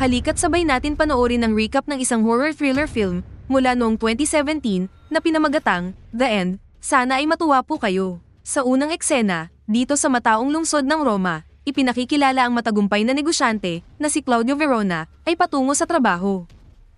Halika't sabay natin panoorin ang recap ng isang horror thriller film mula noong 2017 na pinamagatang The End. Sana ay matuwa po kayo. Sa unang eksena, dito sa mataong lungsod ng Roma, ipinakikilala ang matagumpay na negosyante na si Claudio Verona ay patungo sa trabaho.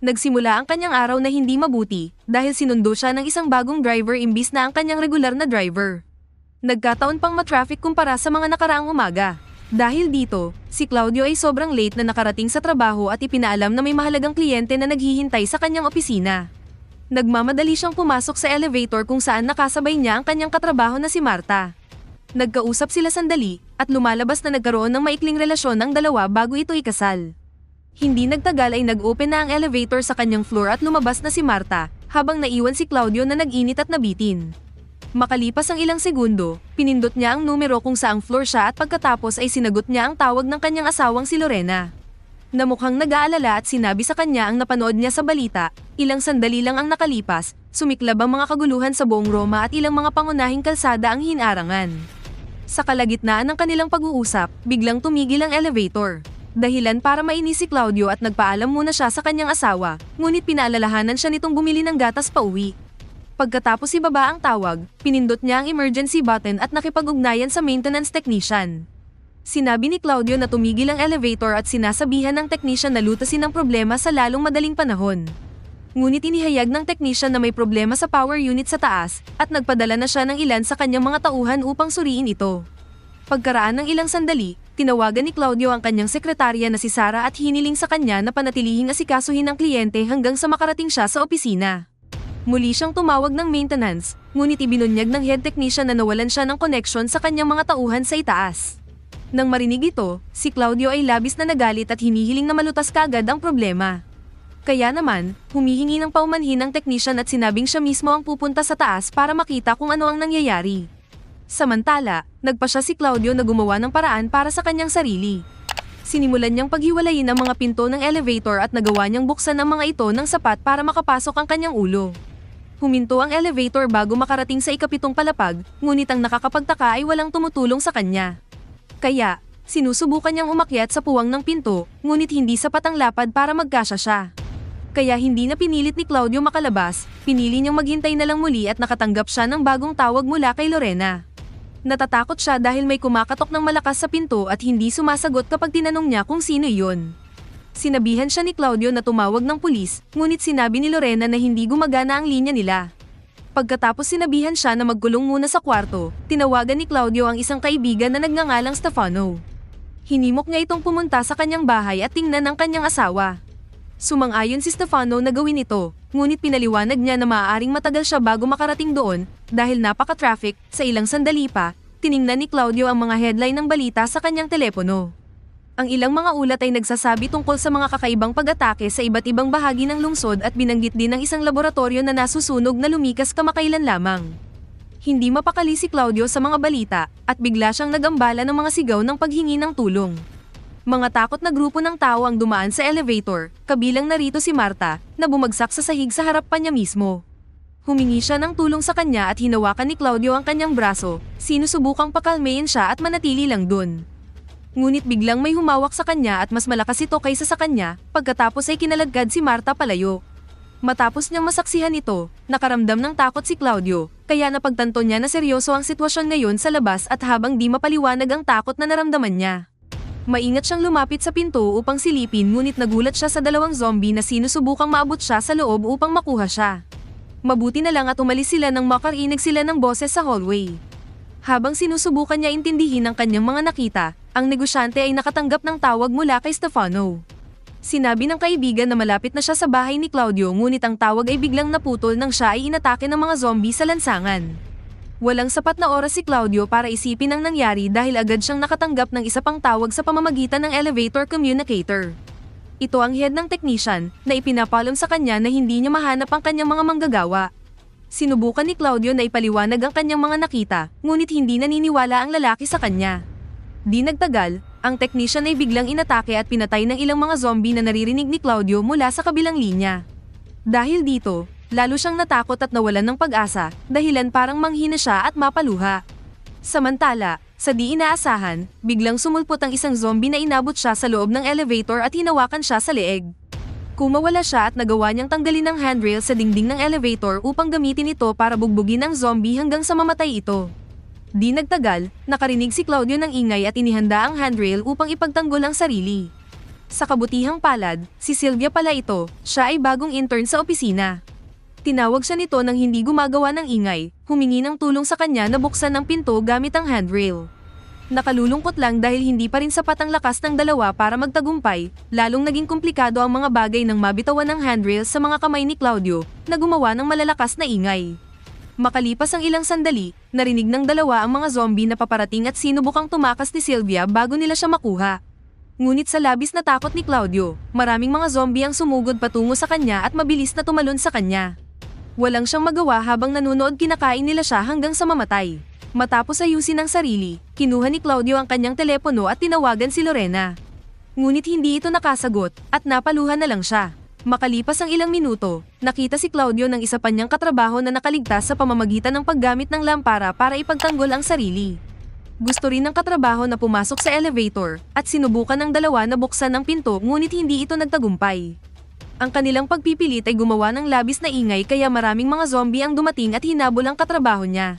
Nagsimula ang kanyang araw na hindi mabuti dahil sinundo siya ng isang bagong driver imbis na ang kanyang regular na driver. Nagkataon pang matraffic kumpara sa mga nakaraang umaga. Dahil dito, si Claudio ay sobrang late na nakarating sa trabaho at ipinaalam na may mahalagang kliyente na naghihintay sa kanyang opisina. Nagmamadali siyang pumasok sa elevator kung saan nakasabay niya ang kanyang katrabaho na si Marta. Nagkausap sila sandali at lumalabas na nagkaroon ng maikling relasyon ng dalawa bago ito ikasal. Hindi nagtagal ay nag-open na ang elevator sa kanyang floor at lumabas na si Marta habang naiwan si Claudio na nag-init at nabitin. Makalipas ang ilang segundo, pinindot niya ang numero kung saang floor siya at pagkatapos ay sinagot niya ang tawag ng kanyang asawang si Lorena. Na mukhang nag-aalala at sinabi sa kanya ang napanood niya sa balita, ilang sandali lang ang nakalipas, sumiklab ang mga kaguluhan sa buong Roma at ilang mga pangunahing kalsada ang hinarangan. Sa kalagitnaan ng kanilang pag-uusap, biglang tumigil ang elevator. Dahilan para mainis si Claudio at nagpaalam muna siya sa kanyang asawa, ngunit pinaalalahanan siya nitong bumili ng gatas pauwi. Pagkatapos ibaba ang tawag, pinindot niya ang emergency button at nakipag-ugnayan sa maintenance technician. Sinabi ni Claudio na tumigil ang elevator at sinasabihan ng technician na lutasin ang problema sa lalong madaling panahon. Ngunit inihayag ng technician na may problema sa power unit sa taas at nagpadala na siya ng ilan sa kanyang mga tauhan upang suriin ito. Pagkaraan ng ilang sandali, tinawagan ni Claudio ang kanyang sekretarya na si Sara at hiniling sa kanya na panatilihing asikasuhin ang kliyente hanggang sa makarating siya sa opisina. Muli siyang tumawag ng maintenance, ngunit ibinunyag ng head technician na nawalan siya ng connection sa kanyang mga tauhan sa itaas. Nang marinig ito, si Claudio ay labis na nagalit at hinihiling na malutas kaagad ang problema. Kaya naman, humihingi ng paumanhin ang technician at sinabing siya mismo ang pupunta sa taas para makita kung ano ang nangyayari. Samantala, nagpa siya si Claudio na gumawa ng paraan para sa kanyang sarili. Sinimulan niyang paghiwalayin ang mga pinto ng elevator at nagawa niyang buksan ang mga ito ng sapat para makapasok ang kanyang ulo. Huminto ang elevator bago makarating sa ikapitong palapag, ngunit ang nakakapagtaka ay walang tumutulong sa kanya. Kaya, sinusubukan niyang umakyat sa puwang ng pinto, ngunit hindi sapat ang lapad para magkasya siya. Kaya hindi na pinilit ni Claudio makalabas, pinili niyang maghintay na lang muli at nakatanggap siya ng bagong tawag mula kay Lorena. Natatakot siya dahil may kumakatok ng malakas sa pinto at hindi sumasagot kapag tinanong niya kung sino iyon. Sinabihan siya ni Claudio na tumawag ng pulis, ngunit sinabi ni Lorena na hindi gumagana ang linya nila. Pagkatapos sinabihan siya na magkulong muna sa kwarto, tinawagan ni Claudio ang isang kaibigan na nagngangalang Stefano. Hinimok niya itong pumunta sa kanyang bahay at tingnan ang kanyang asawa. Sumang-ayon si Stefano na gawin ito, ngunit pinaliwanag niya na maaaring matagal siya bago makarating doon dahil napaka-traffic. Sa ilang sandali pa, tiningnan ni Claudio ang mga headline ng balita sa kanyang telepono. Ang ilang mga ulat ay nagsasabi tungkol sa mga kakaibang pag-atake sa iba't ibang bahagi ng lungsod at binanggit din ng isang laboratorio na nasusunog na lumikas kamakailan lamang. Hindi mapakali si Claudio sa mga balita at bigla siyang nagambala ng mga sigaw ng paghingi ng tulong. Mga takot na grupo ng tao ang dumaan sa elevator, kabilang narito si Marta, na bumagsak sa sahig sa harap pa niya mismo. Humingi siya ng tulong sa kanya at hinawakan ni Claudio ang kanyang braso, sinusubukang pakalmayin siya at manatili lang dun. Ngunit biglang may humawak sa kanya at mas malakas ito kaysa sa kanya, pagkatapos ay kinaladkad si Marta palayo. Matapos niyang masaksihan ito, nakaramdam ng takot si Claudio, kaya napagtanto niya na seryoso ang sitwasyon ngayon sa labas at habang di mapaliwanag ang takot na naramdaman niya. Maingat siyang lumapit sa pinto upang silipin ngunit nagulat siya sa dalawang zombie na sinusubukang maabot siya sa loob upang makuha siya. Mabuti na lang at umalis sila nang makarinig sila ng boses sa hallway. Habang sinusubukan niya intindihin ang kanyang mga nakita, ang negosyante ay nakatanggap ng tawag mula kay Stefano. Sinabi ng kaibigan na malapit na siya sa bahay ni Claudio ngunit ang tawag ay biglang naputol nang siya ay inatake ng mga zombie sa lansangan. Walang sapat na oras si Claudio para isipin ang nangyari dahil agad siyang nakatanggap ng isa pang tawag sa pamamagitan ng elevator communicator. Ito ang head ng technician na ipinapaalam sa kanya na hindi niya mahanap ang kanyang mga manggagawa. Sinubukan ni Claudio na ipaliwanag ang kanyang mga nakita, ngunit hindi naniniwala ang lalaki sa kanya. Di nagtagal, ang technician ay biglang inatake at pinatay ng ilang mga zombie na naririnig ni Claudio mula sa kabilang linya. Dahil dito, lalo siyang natakot at nawalan ng pag-asa, dahilan parang manghina siya at mapaluha. Samantala, sa di inaasahan, biglang sumulpot ang isang zombie na inabot siya sa loob ng elevator at hinawakan siya sa leeg. Kumawala siya at nagawa niyang tanggalin ang handrail sa dingding ng elevator upang gamitin ito para bugbugin ang zombie hanggang sa mamatay ito. Di nagtagal, nakarinig si Claudio ng ingay at inihanda ang handrail upang ipagtanggol ang sarili. Sa kabutihang palad, si Sylvia pala ito, siya ay bagong intern sa opisina. Tinawag siya nito nang hindi gumagawa ng ingay, humingi ng tulong sa kanya na buksan ang pinto gamit ang handrail. Nakalulungkot lang dahil hindi pa rin sapat ang lakas ng dalawa para magtagumpay, lalong naging komplikado ang mga bagay nang mabitawan ng handrail sa mga kamay ni Claudio, na gumawa ng malalakas na ingay. Makalipas ang ilang sandali, narinig ng dalawa ang mga zombie na paparating at sinubukang tumakas ni Sylvia bago nila siya makuha. Ngunit sa labis na takot ni Claudio, maraming mga zombie ang sumugod patungo sa kanya at mabilis na tumalon sa kanya. Walang siyang magawa habang nanunood, kinakain nila siya hanggang sa mamatay. Matapos ayusin ang sarili, kinuha ni Claudio ang kanyang telepono at tinawagan si Lorena. Ngunit hindi ito nakasagot, at napaluhan na lang siya. Makalipas ang ilang minuto, nakita si Claudio ng isa pa niyang katrabaho na nakaligtas sa pamamagitan ng paggamit ng lampara para ipagtanggol ang sarili. Gusto rin ng katrabaho na pumasok sa elevator, at sinubukan ng dalawa na buksan ang pinto ngunit hindi ito nagtagumpay. Ang kanilang pagpipilit ay gumawa ng labis na ingay kaya maraming mga zombie ang dumating at hinabol ang katrabaho niya.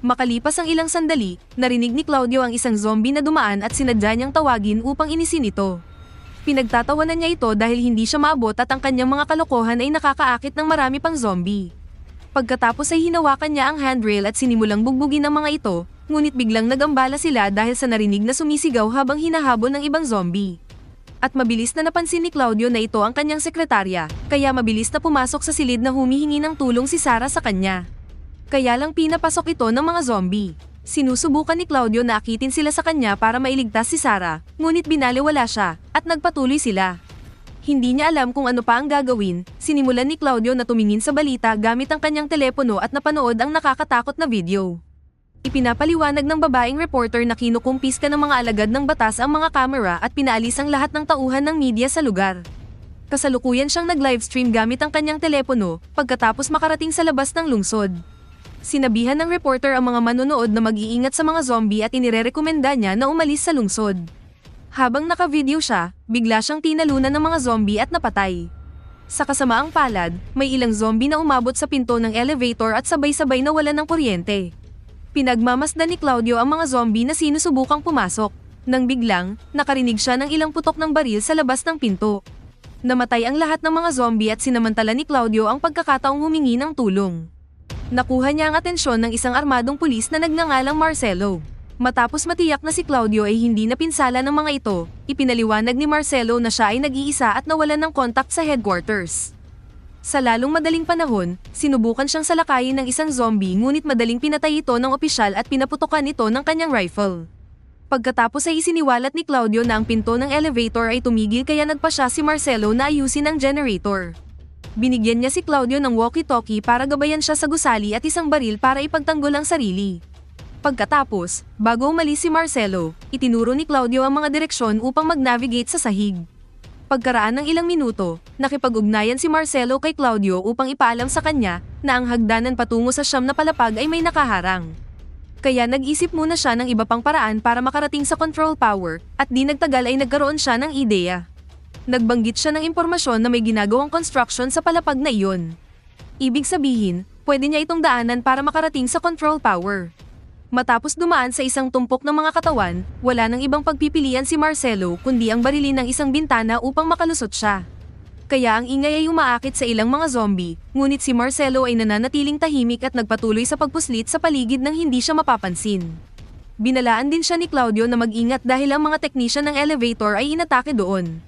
Makalipas ang ilang sandali, narinig ni Claudio ang isang zombie na dumaan at sinadya niyang tawagin upang inisin ito. Pinagtatawanan niya ito dahil hindi siya maabot at ang kanyang mga kalokohan ay nakakaakit ng marami pang zombie. Pagkatapos ay hinawakan niya ang handrail at sinimulang bugbugin ang mga ito, ngunit biglang nagambala sila dahil sa narinig na sumisigaw habang hinahabol ng ibang zombie. At mabilis na napansin ni Claudio na ito ang kanyang sekretarya, kaya mabilis na pumasok sa silid na humihingi ng tulong si Sarah sa kanya. Kaya lang pinapasok ito ng mga zombie. Sinusubukan ni Claudio na akitin sila sa kanya para mailigtas si Sarah, ngunit binaliwala siya, at nagpatuloy sila. Hindi niya alam kung ano pa ang gagawin, sinimulan ni Claudio na tumingin sa balita gamit ang kanyang telepono at napanood ang nakakatakot na video. Ipinapaliwanag ng babaeng reporter na kinukumpis ka ng mga alagad ng batas ang mga kamera at pinaalis ang lahat ng tauhan ng media sa lugar. Kasalukuyan siyang nag-livestream gamit ang kanyang telepono, pagkatapos makarating sa labas ng lungsod. Sinabihan ng reporter ang mga manonood na mag-iingat sa mga zombie at inirerekomenda niya na umalis sa lungsod. Habang naka-video siya, bigla siyang tinalunan ng mga zombie at napatay. Sa kasamaang palad, may ilang zombie na umabot sa pinto ng elevator at sabay-sabay nawalan ng kuryente. Pinagmamasdan ni Claudio ang mga zombie na sinusubukang pumasok. Nang biglang, nakarinig siya ng ilang putok ng baril sa labas ng pinto. Namatay ang lahat ng mga zombie at sinamantala ni Claudio ang pagkakataong humingi ng tulong. Nakuha niya ang atensyon ng isang armadong pulis na nagngangalang Marcelo. Matapos matiyak na si Claudio ay hindi napinsala ng mga ito, ipinaliwanag ni Marcelo na siya ay nag-iisa at nawalan ng kontak sa headquarters. Sa lalong madaling panahon, sinubukan siyang salakayin ng isang zombie ngunit madaling pinatay ito ng opisyal at pinaputokan ito ng kanyang rifle. Pagkatapos ay isiniwalat ni Claudio na ang pinto ng elevator ay tumigil kaya nagpa siya si Marcelo na ayusin ang generator. Binigyan niya si Claudio ng walkie-talkie para gabayan siya sa gusali at isang baril para ipagtanggol ang sarili. Pagkatapos, bago umalis si Marcelo, itinuro ni Claudio ang mga direksyon upang mag-navigate sa sahig. Pagkaraan ng ilang minuto, nakipag-ugnayan si Marcelo kay Claudio upang ipaalam sa kanya na ang hagdanan patungo sa siyam na palapag ay may nakaharang. Kaya nag-isip muna siya ng iba pang paraan para makarating sa control tower, at di nagtagal ay nagkaroon siya ng ideya. Nagbanggit siya ng impormasyon na may ginagawang construction sa palapag na iyon. Ibig sabihin, pwede niya itong daanan para makarating sa control tower. Matapos dumaan sa isang tumpok ng mga katawan, wala nang ibang pagpipilian si Marcelo kundi ang barilin ng isang bintana upang makalusot siya. Kaya ang ingay ay umaakit sa ilang mga zombie, ngunit si Marcelo ay nananatiling tahimik at nagpatuloy sa pagpuslit sa paligid nang hindi siya mapapansin. Binalaan din siya ni Claudio na mag-ingat dahil ang mga teknisyan ng elevator ay inatake doon.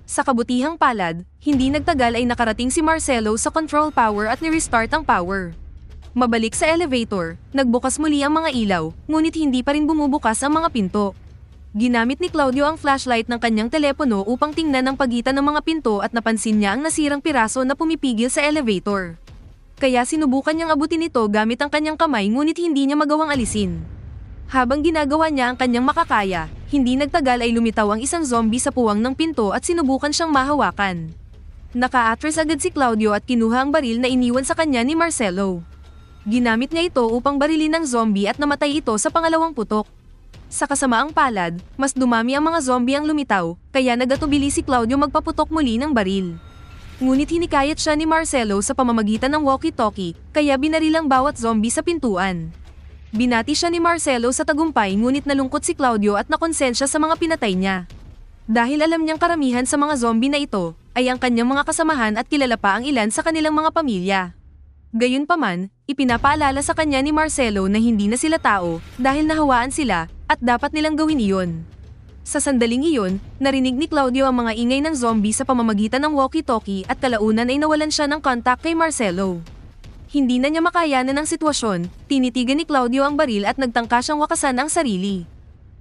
Sa kabutihang palad, hindi nagtagal ay nakarating si Marcelo sa control tower at ni-restart ang power. Mabalik sa elevator, nagbukas muli ang mga ilaw, ngunit hindi pa rin bumubukas ang mga pinto. Ginamit ni Claudio ang flashlight ng kanyang telepono upang tingnan ang pagitan ng mga pinto at napansin niya ang nasirang piraso na pumipigil sa elevator. Kaya sinubukan niyang abutin ito gamit ang kanyang kamay ngunit hindi niya magawang alisin. Habang ginagawa niya ang kanyang makakaya, hindi nagtagal ay lumitaw ang isang zombie sa puwang ng pinto at sinubukan siyang mahawakan. Naka-atras agad si Claudio at kinuha ang baril na iniwan sa kanya ni Marcelo. Ginamit niya ito upang barilin ng zombie at namatay ito sa pangalawang putok. Sa kasamaang palad, mas dumami ang mga zombie ang lumitaw, kaya nagatubili si Claudio magpaputok muli ng baril. Ngunit hinikayat siya ni Marcelo sa pamamagitan ng walkie-talkie, kaya binaril ang bawat zombie sa pintuan. Binati siya ni Marcelo sa tagumpay ngunit nalungkot si Claudio at nakonsensya sa mga pinatay niya. Dahil alam niyang karamihan sa mga zombie na ito ay ang kanyang mga kasamahan at kilala pa ang ilan sa kanilang mga pamilya. Gayunpaman, ipinapaalala sa kanya ni Marcelo na hindi na sila tao dahil nahawaan sila at dapat nilang gawin iyon. Sa sandaling iyon, narinig ni Claudio ang mga ingay ng zombie sa pamamagitan ng walkie-talkie at kalaunan ay nawalan siya ng kontak kay Marcelo. Hindi na niya makayanan ang sitwasyon, tinitigan ni Claudio ang baril at nagtangka siyang wakasan ang sarili.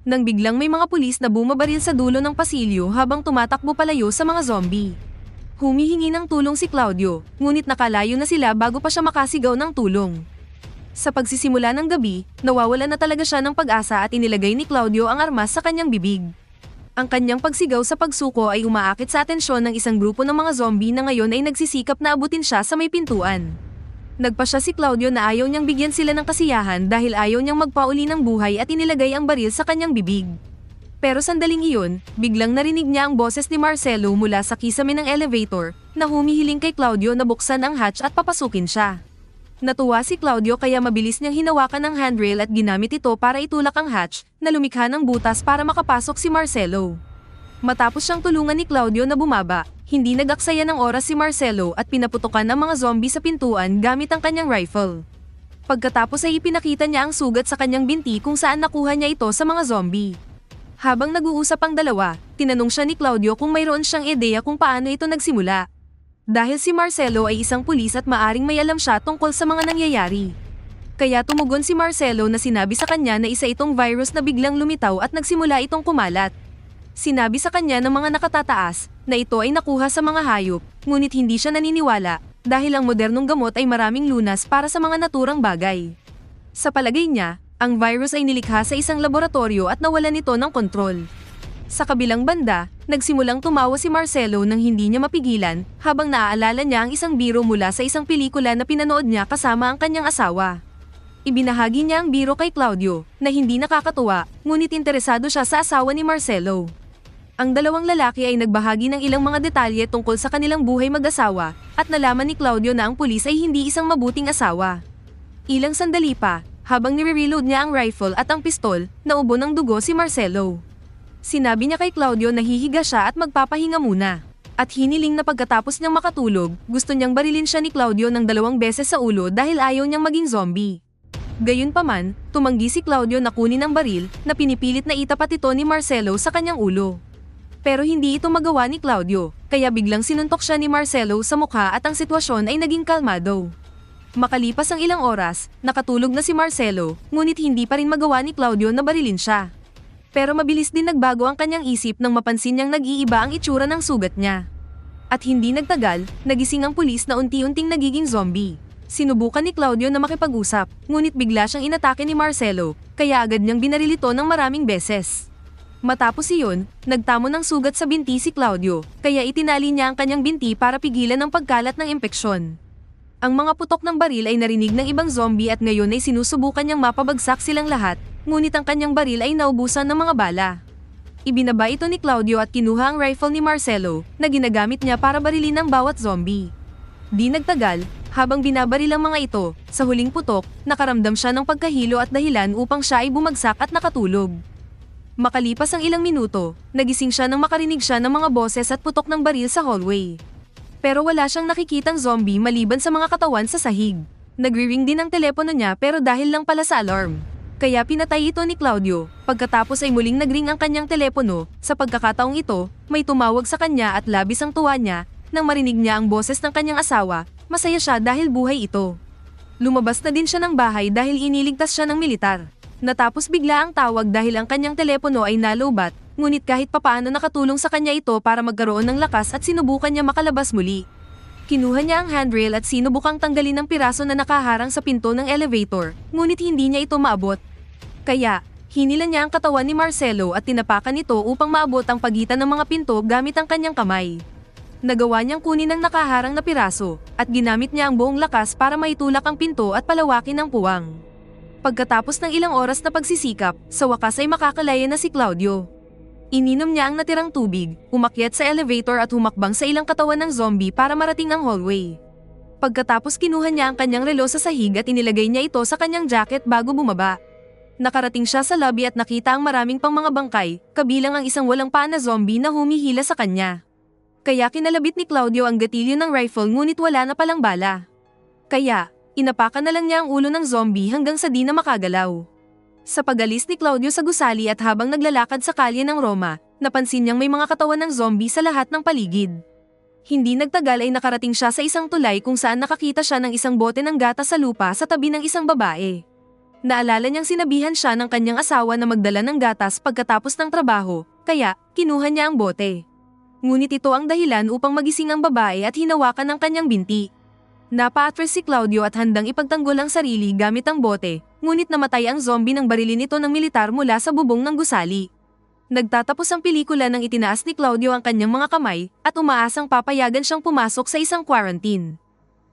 Nang biglang may mga pulis na bumabaril sa dulo ng pasilyo habang tumatakbo palayo sa mga zombie. Humihingi ng tulong si Claudio, ngunit nakalayo na sila bago pa siya makasigaw ng tulong. Sa pagsisimula ng gabi, nawawalan na talaga siya ng pag-asa at inilagay ni Claudio ang armas sa kanyang bibig. Ang kanyang pagsigaw sa pagsuko ay umaakit sa atensyon ng isang grupo ng mga zombie na ngayon ay nagsisikap na abutin siya sa may pintuan. Nagpasya si Claudio na ayaw niyang bigyan sila ng kasiyahan dahil ayaw niyang magpauli ng buhay at inilagay ang baril sa kanyang bibig. Pero sandaling iyon, biglang narinig niya ang boses ni Marcelo mula sa kisame ng elevator na humihiling kay Claudio na buksan ang hatch at papasukin siya. Natuwa si Claudio kaya mabilis niyang hinawakan ang handrail at ginamit ito para itulak ang hatch na lumikha ng butas para makapasok si Marcelo. Matapos siyang tulungan ni Claudio na bumaba, hindi nag-aksaya ng oras si Marcelo at pinaputukan ang mga zombie sa pintuan gamit ang kanyang rifle. Pagkatapos ay ipinakita niya ang sugat sa kanyang binti kung saan nakuha niya ito sa mga zombie. Habang nag-uusap ang dalawa, tinanong siya ni Claudio kung mayroon siyang ideya kung paano ito nagsimula. Dahil si Marcelo ay isang pulis at maaring may alam siya tungkol sa mga nangyayari. Kaya tumugon si Marcelo na sinabi sa kanya na isa itong virus na biglang lumitaw at nagsimula itong kumalat. Sinabi sa kanya ng mga nakatataas na ito ay nakuha sa mga hayop, ngunit hindi siya naniniwala dahil ang modernong gamot ay maraming lunas para sa mga naturang bagay. Sa palagay niya, ang virus ay nilikha sa isang laboratorio at nawalan nito ng kontrol. Sa kabilang banda, nagsimulang tumawa si Marcelo nang hindi niya mapigilan habang naaalala niya ang isang biro mula sa isang pelikula na pinanood niya kasama ang kanyang asawa. Ibinahagi niya ang biro kay Claudio na hindi nakakatuwa, ngunit interesado siya sa asawa ni Marcelo. Ang dalawang lalaki ay nagbahagi ng ilang mga detalye tungkol sa kanilang buhay mag-asawa at nalaman ni Claudio na ang pulis ay hindi isang mabuting asawa. Ilang sandali pa, habang nire-reload niya ang rifle at ang pistol, naubo ng dugo si Marcelo. Sinabi niya kay Claudio na hihiga siya at magpapahinga muna. At hiniling na pagkatapos niyang makatulog, gusto niyang barilin siya ni Claudio ng 2 beses sa ulo dahil ayaw niyang maging zombie. Gayunpaman, tumanggi si Claudio na kunin ang baril na pinipilit na itapat ito ni Marcelo sa kanyang ulo. Pero hindi ito magawa ni Claudio, kaya biglang sinuntok siya ni Marcelo sa mukha at ang sitwasyon ay naging kalmado. Makalipas ang ilang oras, nakatulog na si Marcelo, ngunit hindi pa rin magawa ni Claudio na barilin siya. Pero mabilis din nagbago ang kanyang isip nang mapansin niyang nag-iiba ang itsura ng sugat niya. At hindi nagtagal, nagising ang pulis na unti-unting nagiging zombie. Sinubukan ni Claudio na makipag-usap, ngunit bigla siyang inatake ni Marcelo, kaya agad niyang binaril ito ng maraming beses. Matapos iyon, nagtamo ng sugat sa binti si Claudio, kaya itinali niya ang kanyang binti para pigilan ang pagkalat ng impeksyon. Ang mga putok ng baril ay narinig ng ibang zombie at ngayon ay sinusubukan niyang mapabagsak silang lahat, ngunit ang kanyang baril ay naubusan ng mga bala. Ibinaba ito ni Claudio at kinuha ang rifle ni Marcelo na ginagamit niya para barilin ang bawat zombie. Di nagtagal, habang binabaril ang mga ito, sa huling putok, nakaramdam siya ng pagkahilo at dahilan upang siya ay bumagsak at nakatulog. Makalipas ang ilang minuto, nagising siya nang makarinig siya ng mga boses at putok ng baril sa hallway. Pero wala siyang nakikitang zombie maliban sa mga katawan sa sahig. Nagri-ring din ang telepono niya pero dahil lang pala sa alarm. Kaya pinatay ito ni Claudio. Pagkatapos ay muling nagring ang kanyang telepono. Sa pagkakataong ito, may tumawag sa kanya at labis ang tuwa niya. Nang marinig niya ang boses ng kanyang asawa, masaya siya dahil buhay ito. Lumabas na din siya ng bahay dahil iniligtas siya ng militar. Natapos bigla ang tawag dahil ang kanyang telepono ay nalobat, ngunit kahit papaano nakatulong sa kanya ito para magkaroon ng lakas at sinubukan niya makalabas muli. Kinuha niya ang handrail at sinubukang tanggalin ang piraso na nakaharang sa pinto ng elevator, ngunit hindi niya ito maabot. Kaya, hinila niya ang katawan ni Marcelo at tinapakan ito upang maabot ang pagitan ng mga pinto gamit ang kanyang kamay. Nagawa niyang kunin ang nakaharang na piraso, at ginamit niya ang buong lakas para maitulak ang pinto at palawakin ang puwang. Pagkatapos ng ilang oras na pagsisikap, sa wakas ay makakalaya na si Claudio. Ininom niya ang natirang tubig, umakyat sa elevator at humakbang sa ilang katawan ng zombie para marating ang hallway. Pagkatapos kinuha niya ang kanyang relo sa sahig at inilagay niya ito sa kanyang jacket bago bumaba. Nakarating siya sa lobby at nakita ang maraming pang mga bangkay, kabilang ang isang walang paa na zombie na humihila sa kanya. Kaya kinalabit ni Claudio ang gatilyo ng rifle ngunit wala na palang bala. Kaya, inapakan na lang niya ang ulo ng zombie hanggang sa di na makagalaw. Sa pag-alis ni Claudio sa gusali at habang naglalakad sa kalye ng Roma, napansin niyang may mga katawan ng zombie sa lahat ng paligid. Hindi nagtagal ay nakarating siya sa isang tulay kung saan nakakita siya ng isang bote ng gatas sa lupa sa tabi ng isang babae. Naalala niyang sinabihan siya ng kanyang asawa na magdala ng gatas pagkatapos ng trabaho, kaya kinuha niya ang bote. Ngunit ito ang dahilan upang magising ang babae at hinawakan ng kanyang binti. Napa-atras si Claudio at handang ipagtanggol ang sarili gamit ang bote, ngunit namatay ang zombie nang barilin ito ng militar mula sa bubong ng gusali. Nagtatapos ang pelikula nang itinaas ni Claudio ang kanyang mga kamay at umaasang papayagan siyang pumasok sa isang quarantine.